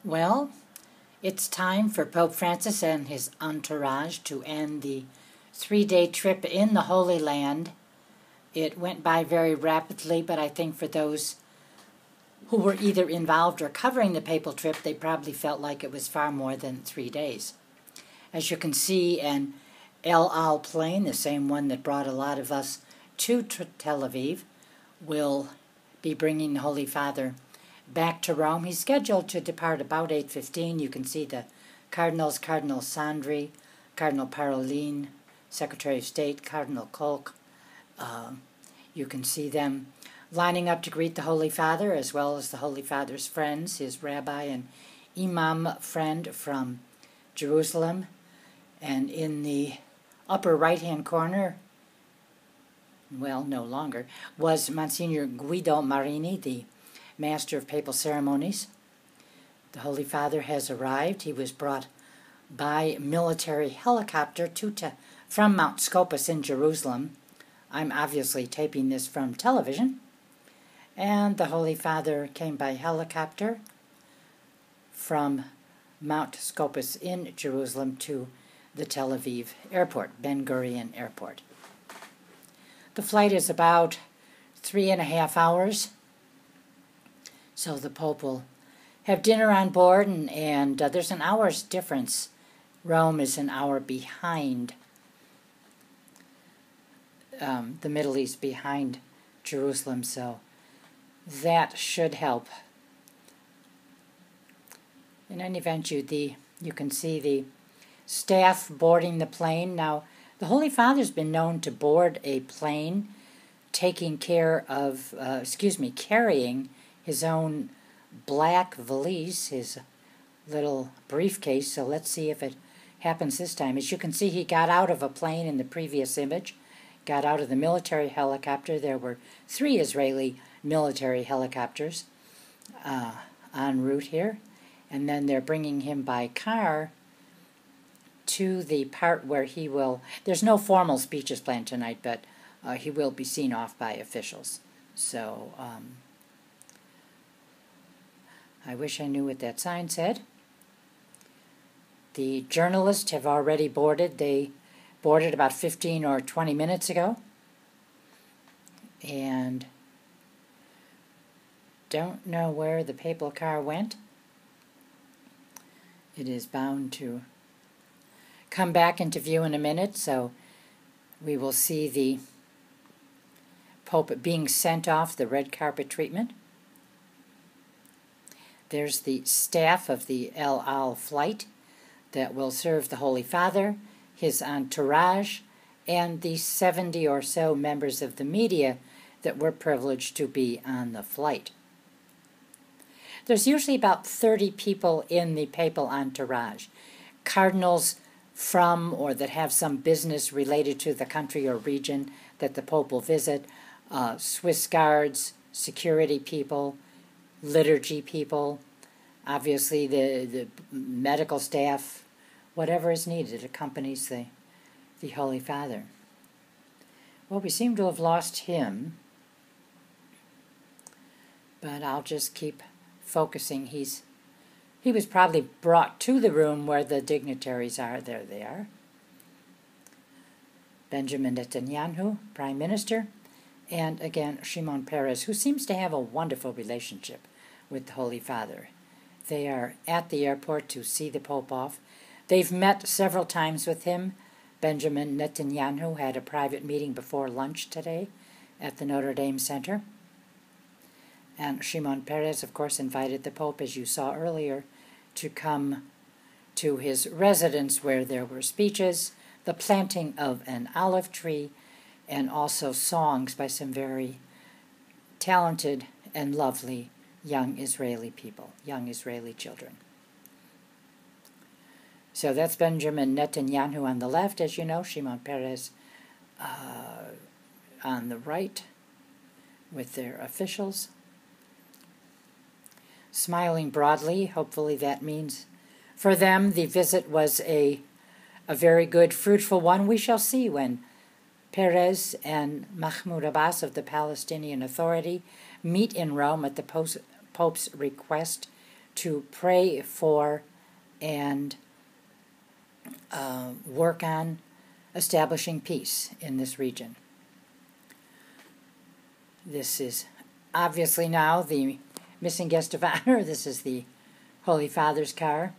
Well, it's time for Pope Francis and his entourage to end the 3-day trip in the Holy Land. It went by very rapidly, but I think for those who were either involved or covering the papal trip, they probably felt like it was far more than 3 days. As you can see, an El Al plane, the same one that brought a lot of us to Tel Aviv, will be bringing the Holy Father back to Rome. He's scheduled to depart about 8:15. You can see the cardinals, Cardinal Sandri, Cardinal Parolin, Secretary of State, Cardinal Kolk. You can see them lining up to greet the Holy Father, as well as the Holy Father's friends, his rabbi and imam friend from Jerusalem. And in the upper right-hand corner, well, no longer, was Monsignor Guido Marini, the Master of Papal Ceremonies. The Holy Father has arrived. He was brought by military helicopter from Mount Scopus in Jerusalem. I'm obviously taping this from television. And the Holy Father came by helicopter from Mount Scopus in Jerusalem to the Tel Aviv airport, Ben Gurion Airport. The flight is about 3.5 hours. So the Pope will have dinner on board, and there's an hour's difference. Rome is an hour behind the Middle East, behind Jerusalem, so that should help. In any event, you can see the staff boarding the plane. Now, the Holy Father's been known to board a plane carrying his own black valise, his little briefcase, so let's see if it happens this time. As you can see, he got out of a plane in the previous image, got out of the military helicopter. There were 3 Israeli military helicopters en route here, and then they're bringing him by car to the part where there's no formal speeches planned tonight, but he will be seen off by officials. So, I wish I knew what that sign said. The journalists have already boarded. They boarded about 15 or 20 minutes ago. And don't know where the papal car went. It is bound to come back into view in a minute, so we will see the Pope being sent off the red carpet treatment. There's the staff of the El Al flight that will serve the Holy Father, his entourage, and the 70 or so members of the media that were privileged to be on the flight. There's usually about 30 people in the papal entourage. Cardinals from or that have some business related to the country or region that the Pope will visit, Swiss guards, security people, liturgy people, obviously the medical staff, whatever is needed accompanies the Holy Father. Well, we seem to have lost him, but I'll just keep focusing. He was probably brought to the room where the dignitaries are. There they are. Benjamin Netanyahu, Prime Minister, and again, Shimon Peres, who seems to have a wonderful relationship with the Holy Father. They are at the airport to see the Pope off. They've met several times with him. Benjamin Netanyahu had a private meeting before lunch today at the Notre Dame Center. And Shimon Peres, of course, invited the Pope, as you saw earlier, to come to his residence where there were speeches, the planting of an olive tree, and also songs by some very talented and lovely young Israeli people, young Israeli children. So that's Benjamin Netanyahu on the left, as you know, Shimon Peres on the right with their officials. Smiling broadly, hopefully that means for them the visit was a very good, fruitful one. We shall see when Peres and Mahmoud Abbas of the Palestinian Authority meet in Rome at the Pope's request to pray for and work on establishing peace in this region. This is obviously now the missing guest of honor. This is the Holy Father's car.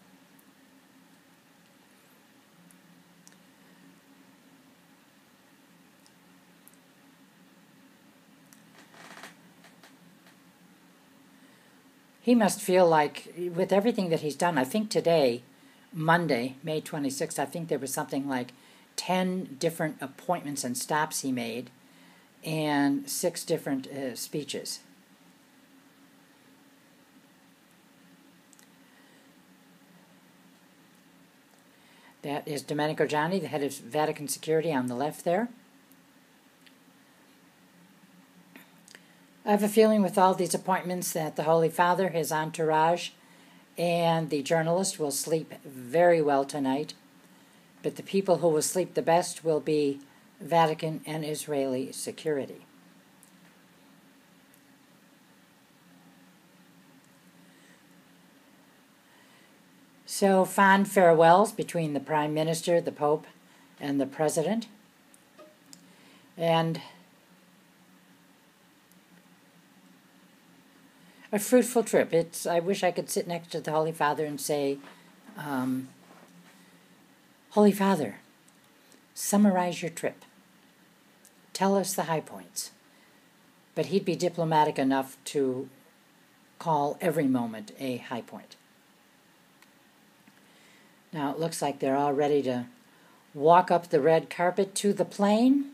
He must feel like, with everything that he's done, I think today, Monday, May 26th, I think there was something like 10 different appointments and stops he made, and 6 different speeches. That is Domenico Gianni, the head of Vatican Security, on the left there. I have a feeling with all these appointments that the Holy Father, his entourage, and the journalist will sleep very well tonight. But the people who will sleep the best will be Vatican and Israeli security. So, fond farewells between the Prime Minister, the Pope, and the President. And a fruitful trip. I wish I could sit next to the Holy Father and say, Holy Father, summarize your trip. Tell us the high points. But he'd be diplomatic enough to call every moment a high point. Now it looks like they're all ready to walk up the red carpet to the plane.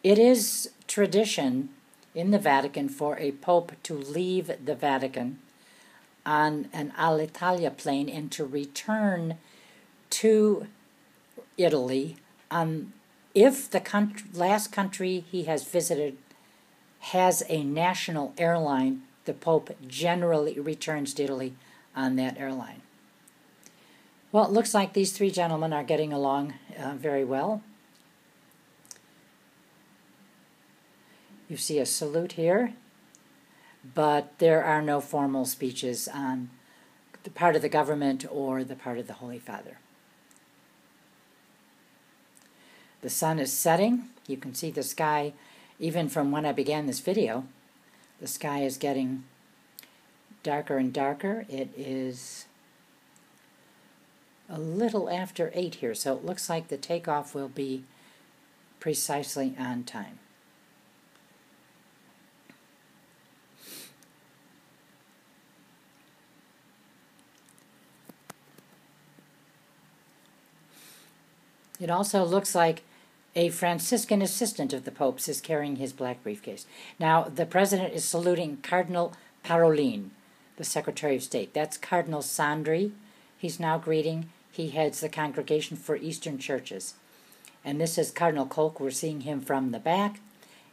It is tradition in the Vatican for a pope to leave the Vatican on an Alitalia plane and to return to Italy if the last country he has visited has a national airline. The Pope generally returns to Italy on that airline. Well, it looks like these 3 gentlemen are getting along very well. You see a salute here, but there are no formal speeches on the part of the government or the part of the Holy Father. The sun is setting. You can see the sky, even from when I began this video. The sky is getting darker and darker. It is a little after 8 here, so it looks like the takeoff will be precisely on time. It also looks like a Franciscan assistant of the Pope's is carrying his black briefcase. Now, the President is saluting Cardinal Parolin, the Secretary of State. That's Cardinal Sandri he's now greeting. He heads the Congregation for Eastern Churches. And this is Cardinal Kolk. We're seeing him from the back.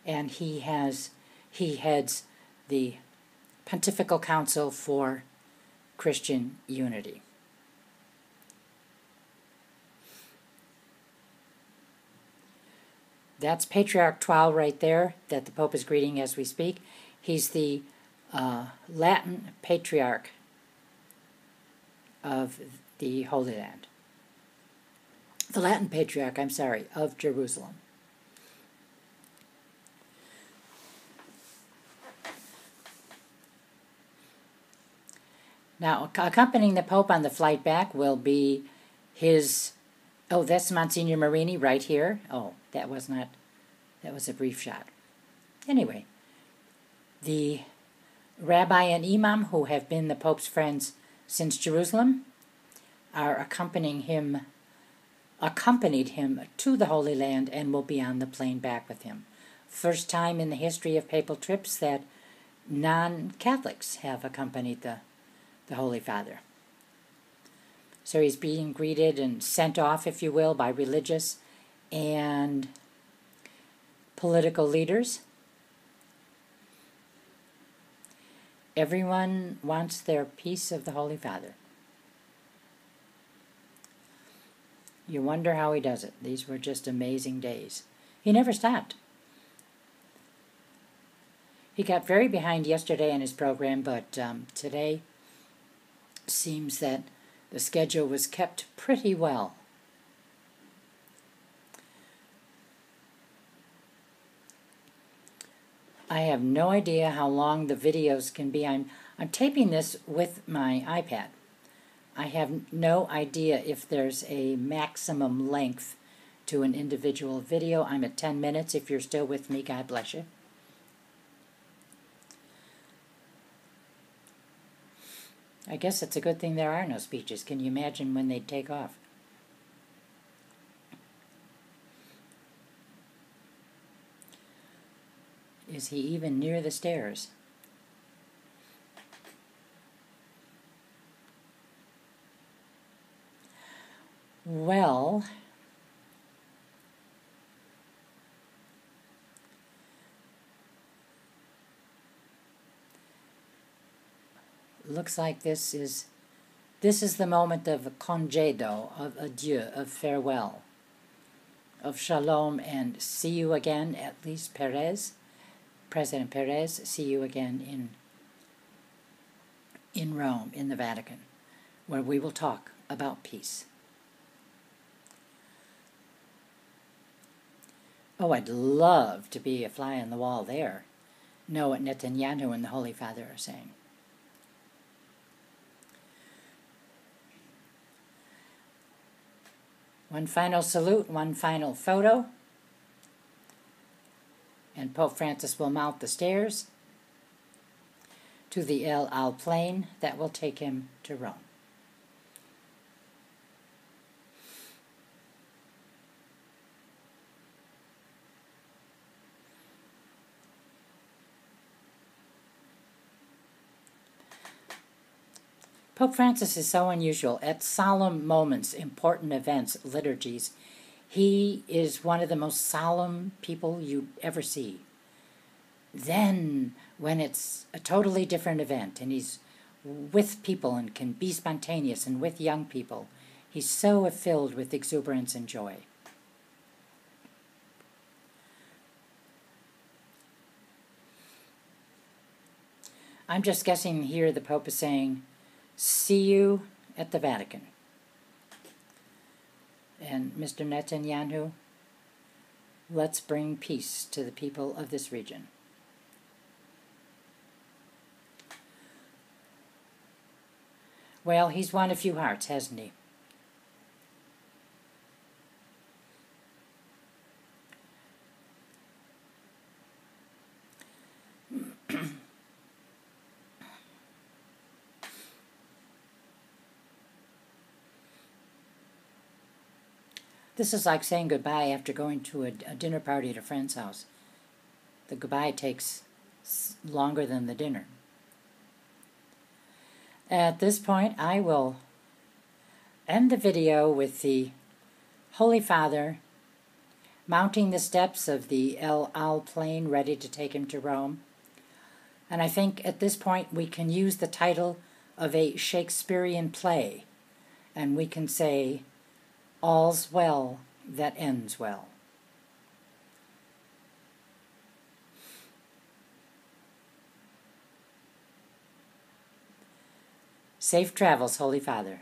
And he heads the Pontifical Council for Christian Unity. That's Patriarch Twal right there that the Pope is greeting as we speak. He's the Latin Patriarch of the Holy Land. The Latin Patriarch, of Jerusalem. Now, accompanying the Pope on the flight back will be his... Oh, that's Monsignor Marini right here. Oh, that was a brief shot. Anyway, the rabbi and imam who have been the Pope's friends since Jerusalem are accompanied him to the Holy Land and will be on the plane back with him. First time in the history of papal trips that non-Catholics have accompanied the Holy Father. So he's being greeted and sent off, if you will, by religious and political leaders. Everyone wants their piece of the Holy Father. You wonder how he does it. These were just amazing days. He never stopped. He got very behind yesterday in his program, but today seems that the schedule was kept pretty well. I have no idea how long the videos can be. I'm taping this with my iPad. I have no idea if there's a maximum length to an individual video. I'm at 10 minutes. If you're still with me, God bless you. I guess it's a good thing there are no speeches. Can you imagine when they'd take off? Is he even near the stairs? Well, looks like this is the moment of congedo, of adieu, of farewell, of shalom and see you again, at least Perez, President Perez, see you again in Rome, in the Vatican, where we will talk about peace. Oh, I'd love to be a fly on the wall there, know what Netanyahu and the Holy Father are saying. One final salute, one final photo, and Pope Francis will mount the stairs to the El Al plane that will take him to Rome. Pope Francis is so unusual. At solemn moments, important events, liturgies, he is one of the most solemn people you'd ever see. Then, when it's a totally different event, and he's with people and can be spontaneous and with young people, he's so filled with exuberance and joy. I'm just guessing here the Pope is saying, see you at the Vatican. And Mr. Netanyahu, let's bring peace to the people of this region. Well, he's won a few hearts, hasn't he? This is like saying goodbye after going to a dinner party at a friend's house. The goodbye takes longer than the dinner. At this point, I will end the video with the Holy Father mounting the steps of the El Al plane ready to take him to Rome. And I think at this point we can use the title of a Shakespearean play, and we can say, all's well that ends well. Safe travels, Holy Father.